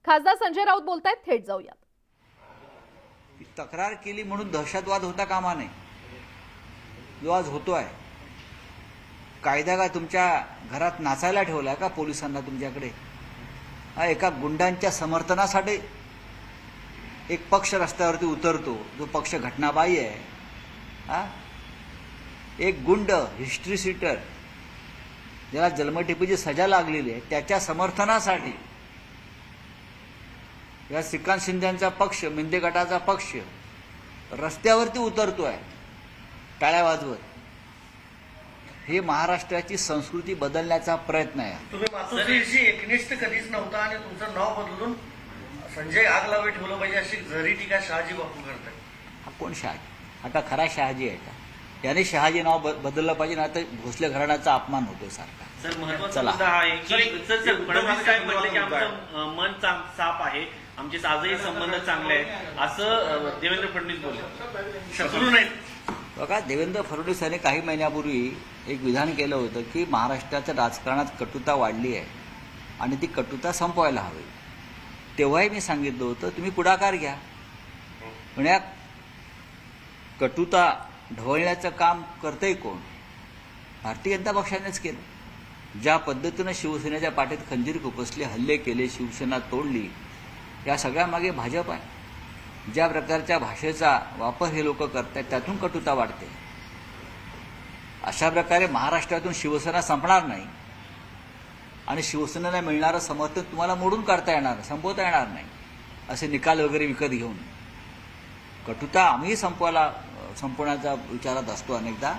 खासदार संजय राऊत बोलतायत, थेट जाऊयात. तक्रार केली म्हणून दहशतवाद होता कामा नये. जो आज होतोय, कायदा काय तुमच्या घरात नाचायला ठेवलाय का पोलिसांना तुमच्याकडे? एका गुंडांच्या समर्थनासाठी एक पक्ष रस्त्यावरती उतरतो, जो पक्ष घटनाबाह्य आहे. एक गुंड, हिस्ट्री सीटर, ज्याला जन्मठेपेची सजा लागलेली आहे, त्याच्या समर्थनासाठी या श्रीकांत शिंदेचा पक्ष, मिंदे गटाचा पक्ष रस्त्यावरती उतरतोय टाळ्या वाजवत. हे महाराष्ट्राची संस्कृती बदलण्याचा प्रयत्न आहे. तुम्ही मातोश्रीशी एकनिष्ठ कधीच नव्हता आणि तुमचं नाव बदलून संजय आगलावे ठेवलं पाहिजे अशी जरी टीका शहाजी बापू करतात. हा कोण शहाजी? हा का खरा शहाजी आहे का? याने शहाजी नाव बदललं पाहिजे ना, तर भोसले घराण्याचा अपमान होतो सारखा. सर, महत्वाचा चला. मुद्दा हा आहे की फडणवीस साहेब म्हटले की आमचं मन साफ आहे, आमचे आजही संबंध चांगले आहेत, असं देवेंद्र फडणवीस बोलले. शत्रू नाहीत. बघा, देवेंद्र फडणवीस यांनी काही महिन्यापूर्वी एक विधान केलं होतं की महाराष्ट्राच्या राजकारणात कटुता वाढली आहे आणि ती कटुता संपवायला हवी. तेव्हाही मी सांगितलं होतं, तुम्ही पुढाकार घ्या. पण या कटुता ढवळण्याचं काम करतंय कोण? भारतीय जनता पक्षानेच केलं. ज्या पद्धतीनं शिवसेनेच्या पाठीत खंजीर खुपसली, हल्ले केले, शिवसेना तोडली, या सगळ्यामागे भाजप आहे. ज्या प्रकारच्या भाषेचा वापर हे लोक करतात, त्यातून कटुता वाढते. अशा प्रकारे महाराष्ट्रातून शिवसेना संपणार नाही आणि शिवसेनेला मिळणारं समर्थन तुम्हाला मोडून काढता येणार, संपवता येणार नाही. असे निकाल वगैरे विकत घेऊन कटुता आम्ही संपवण्याचा विचारात असतो. अनेकदा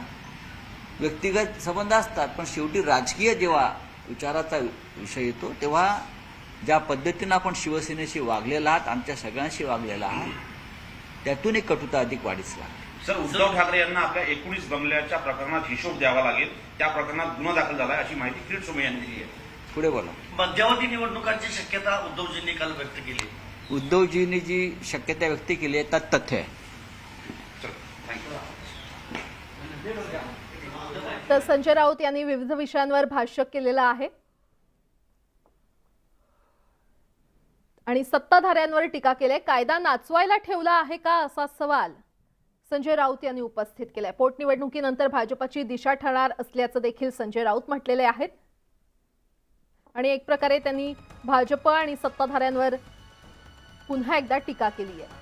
व्यक्तिगत संबंध असतात, पण शेवटी राजकीय जेव्हा विचाराचा विषय येतो, तेव्हा ज्या पद्धतीनं आपण शिवसेनेशी वागलेला आहात, आमच्या सगळ्यांशी वागलेला आहात, त्यातून एक कटुता अधिक वाढीस लागते. सर, उद्धव ठाकरे यांना आपल्या 19 बंगल्याच्या प्रकरणात हिशोब द्यावा लागेल. त्या प्रकरणात गुन्हा दाखल झाला अशी माहिती किरीट सोमय्या यांनी दिली आहे. पुढे बोला. मध्यावधी निवडणुकांची शक्यता उद्धवजींनी काल व्यक्त केली. उद्धवजींनी जी शक्यता व्यक्त केली आहे त्यात तथ्य आहे. तर संजय राऊत यांनी विविध विषयांवर भाष्य केलेलं आहे आणि सत्ताधाऱ्यांवर टीका केली. कायदा नाचवायला ठेवला आहे का, असा सवाल संजय राऊत यांनी उपस्थित केलाय. पोटनिवडणुकीनंतर भाजपची दिशा ठरणार असल्याचं देखील संजय राऊत म्हटलेले आहेत आणि एक प्रकारे त्यांनी भाजप आणि सत्ताधाऱ्यांवर पुन्हा एकदा टीका केली आहे.